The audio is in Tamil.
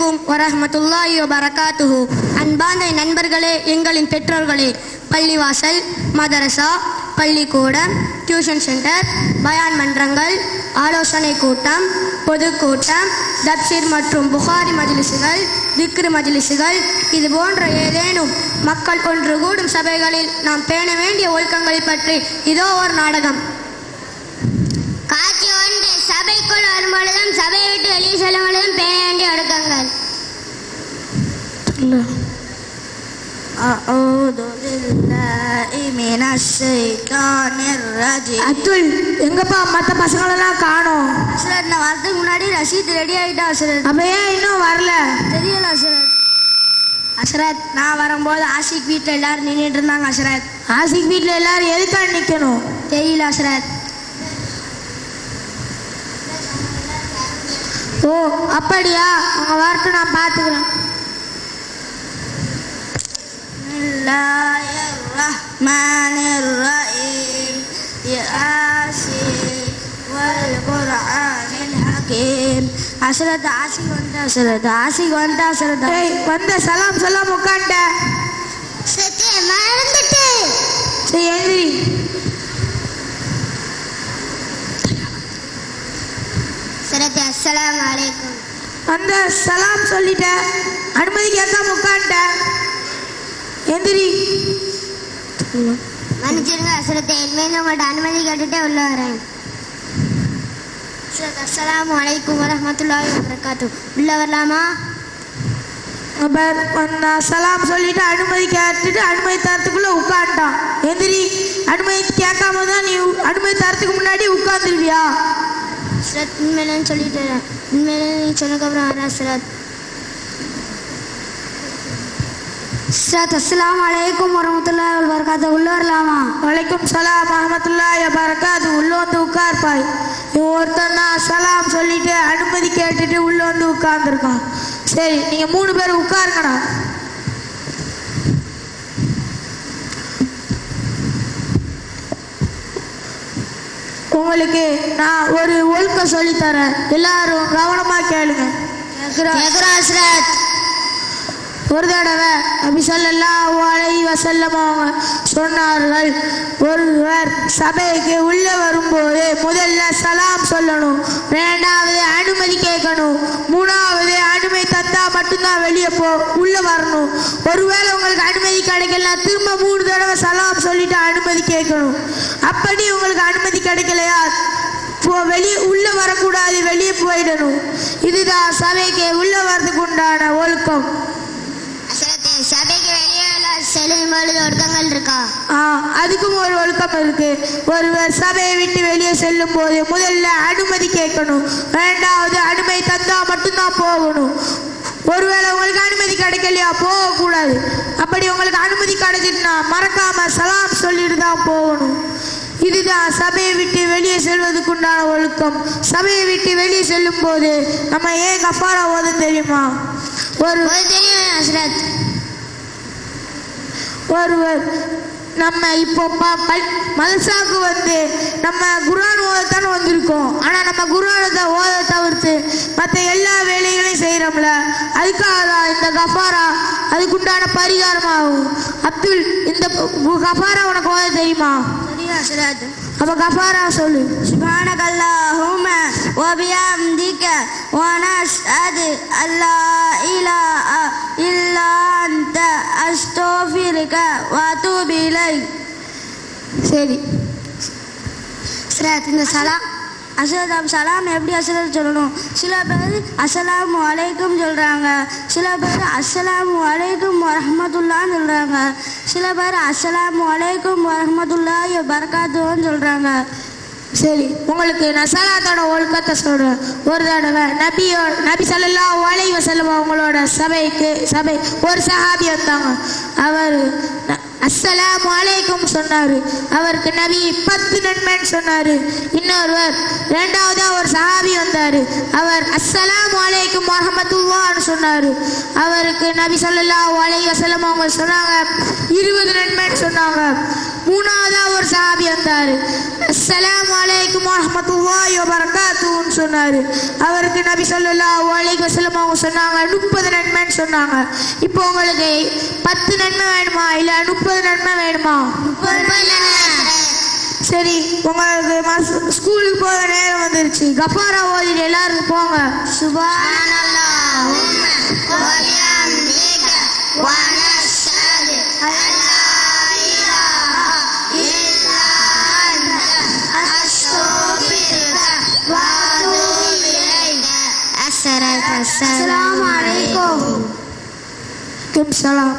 அலைக்கும் வரஹ்மத்துல்லாஹி வபரகாத்துஹு. அன்பார்ந்த நண்பர்களே, எங்களின் பெற்றோர்களே, பள்ளிவாசல், மதரசா, பள்ளிக்கூடம், டியூஷன் சென்டர், பயான் மன்றங்கள், ஆலோசனை கூட்டம், பொதுக்கூட்டம், தப்சீர் மற்றும் புகாரி மஜ்லிஸுகள், திக்ரு மஜ்லிஸுகள், இது போன்ற ஏதேனும் மக்கள் ஒன்று கூடும் சபைகளில் நாம் பேண வேண்டிய ஒழுக்கங்களை பற்றி இதோ ஒரு நாடகம். காட்சி ஒன்று. சபைக்குள் வரும் பொழுதும் சபையை விட்டு வெளியே செல்லும் பொழுதும் பேண வேண்டிய ஒழுக்கங்கள். அத்துல், எங்கப்பா மற்ற பசங்களெல்லாம் காணோம்? அசரத், நான் வரதுக்கு முன்னாடி ரஷீத் ரெடி ஆகிட்டா அசரத். அப்ப ஏன் இன்னும் வரல? தெரியல அசரத். அசரத், நான் வரும்போது ஆஷிக் வீட்டில் எல்லாரும் நின்றுட்டு இருந்தாங்க. அசரத், ஆஷிக் வீட்டில் எல்லாரும் எதுக்காக நிற்கணும்? தெரியல அசரத். ஓ அப்படியா? அவங்க வரட்டும், நான் பார்த்துக்கிறேன். அசரத், ஆசிக் வந்தா அசரத், ஆசிக் வந்தா அசரத். வந்த சலாம் சலாம் உட்காண்ட மறந்துட்டு. சரி எழுதி. சரத், அஸ்ஸலாமு அலைக்கும். வந்த சலாம் சொல்லிட்ட, அனுமதி கேட்காம உட்காண்ட. எந்திரி. மன்னிச்சிருங்க அசரத்தை, இனிமேல் உங்கள்ட்ட அனுமதி கேட்டுட்டே உள்ள வரேன். அஸ்ஸலாமு அலைக்கும் வரஹ்மத்துல்லாஹி வபரகாத்துஹு. உள்ள வரலாமா? சலாம் சொல்லிட்டு அனுமதி கேட்டுட்டு அனுமதி தரத்துக்குள்ள உட்காண்டான். எந்திரி. அனுமதி கேட்காம தான் நீ அனுமதி தரத்துக்கு முன்னாடி உட்காந்துருவியா? அஸ்ரத், உண்மையிலேன்னு சொல்லிட்டு உண்மையிலே நீ சொன்னதுக்கப்புறம் வரேன் அஸ்ரத். அஸ்ரத், அஸ்ஸலாமு அலைக்கும் வரஹ்மத்துல்லாஹி வபரகாத்துஹு. உள்ள வரலாமா? வலைக்கும் சலாம் வரஹ்மத்துல்லாஹி வபரகாத்துஹு. உள்ள வந்து உட்கார்ப்பாய். ஒருத்தன் தான் சலாம் சொல்லிட்டு அனுமதி கேட்டுட்டு உள்ள வந்து உட்கார்ந்துருக்கான். சரி, நீங்க 3 பேர் உட்காருங்கடா. உங்களுக்கு நான் ஒரு ஒழுக்கம் சொல்லித்தரேன், எல்லாரும் கவனமா கேளுங்க. ஒரு தடவை நபி ஸல்லல்லாஹு அலைஹி வஸல்லம் அவங்க சொன்னார்கள், ஒருவர் சபைக்கு உள்ள வரும்போது முதல்ல சலாம் சொல்லணும், 2வது அனுமதி கேட்கணும், 3வது அனுமதி தந்தா மட்டும்தான் வெளியே உள்ள வரணும். ஒருவேளை உங்களுக்கு அனுமதி கிடைக்கல, திரும்ப 3 தடவை சலாம் சொல்லிட்டு அனுமதி கேட்கணும். அப்படி உங்களுக்கு அனுமதி கிடைக்கலையா, வெளியே உள்ள வரக்கூடாது, வெளியே போயிடணும். இதுதான் சபைக்கு உள்ள வர்றதுக்கு உண்டான ஒழுக்கம். சபைக்கு வெளியே செல்லும் பொழுது ஒழுக்கங்கள் இருக்கா? அதுக்கும் ஒரு ஒழுக்கம் இருக்கு. ஒருவர் சபையை விட்டு வெளியே செல்லும் போது முதல்ல அனுமதி கேட்கணும், 2வது அனுமதி தந்தா மட்டும்தான் போகணும். ஒருவேளை உங்களுக்கு அனுமதி கிடைக்கலையா, போகக்கூடாது. அப்படி உங்களுக்கு அனுமதி கிடைச்சிட்டுனா மறக்காம சலாம் சொல்லிட்டு தான் போகணும். இதுதான் சபையை விட்டு வெளியே செல்வதற்கு உண்டான ஒழுக்கம். சபையை விட்டு வெளியே செல்லும் போது நம்ம ஏன் கஃபாரா ஓத தெரியுமா? ஒருவர் நம்ம இப்போ மதரசாவுக்கு வந்து நம்ம குர்ஆன் ஓதத்தானே வந்திருக்கோம். ஆனால் நம்ம குர்ஆனை ஓத தவிர்த்து மற்ற எல்லா வேலைகளையும் செய்கிறோம்ல, அதுக்காக தான் இந்த கஃபாரா அதுக்குண்டான பரிகாரமாகும். அப்துல், இந்த கஃபாரா உனக்கு ஓத தெரியுமா? அப்ப கஃபாரா சொல்லு. சுப்ஹானகல்லாஹும்ம வ பிஹம்திக வ நஷ்ஹது அல்லா இலாஹா இல்லா அன்த அஸ்தக்ஃபிருக வ அத்தூபு இலைக். சரி அஸ்ரத், இந்த சலாம் எப்படி அஸ்ரத் சொல்லணும்? சில பேர் அஸ்ஸலாமு அலைக்கும் சொல்றாங்க, சில பேர் அஸ்ஸலாமு அலைக்கும் வரஹ்மத்துல்லாஹ்னு சொல்றாங்க, சில பேர் அஸ்ஸலாமு அலைக்கும் வரஹ்மத்துல்லாஹி வபரகாத்துஹுன்னு சொல்றாங்க. சரி, உங்களுக்கு நான் சலாத்தோட ஒழுக்கத்தை சொல்றேன். ஒரு தடவை நபி ஸல்லல்லாஹு அலைஹி வஸல்லம் அவங்களோட சபை ஒரு சஹாபி வந்தாங்க. அவர் அஸ்ஸலாமு அலைக்கும் சொன்னாரு. அவருக்கு நபி 10 நன்மைன்னு சொன்னாரு. இன்னொருவர் 2வது ஒரு சஹாபி வந்தாரு. அவர் அஸ்ஸலாமு அலைக்கும் வரஹ்மத்துல்லாஹ்னு சொன்னாரு. அவருக்கு நபி ஸல்லல்லாஹு அலைஹி வஸல்லம் அவங்க சொன்னாங்க 20 நன்மைன்னு சொன்னாங்க. மூணாவதா ஒரு சஹாபி வந்தாரு. அஸ்ஸலாமு அலைக்கும் வரஹ்மத்துல்லாஹி வபரகாத்துஹுன்னு சொன்னாரு. அவருக்கு நபி ஸல்லல்லாஹு அலைஹி வஸல்லம் அவங்க சொன்னாங்க 30 நன்மைன்னு சொன்னாங்க. இப்போ உங்களுக்கு 10 நன்மை வேணுமா இல்ல 30 நன்மை வேணுமா? சரி, உங்களுக்கு ஸ்கூலுக்கு போக நேரம் வந்துருச்சு. கஃபாரா ஓதிட்டு எல்லாரும் போங்க. சுப்ஹானல்லாஹ் வபிஹம்திக வனஷ்ஹது அல்லா இலாஹா இல்லா அன்த அஸ்தக்ஃபிருக வ அத்தூபு இலைக. அஸ்ஸலாமு அலைக்கும். சலாம்.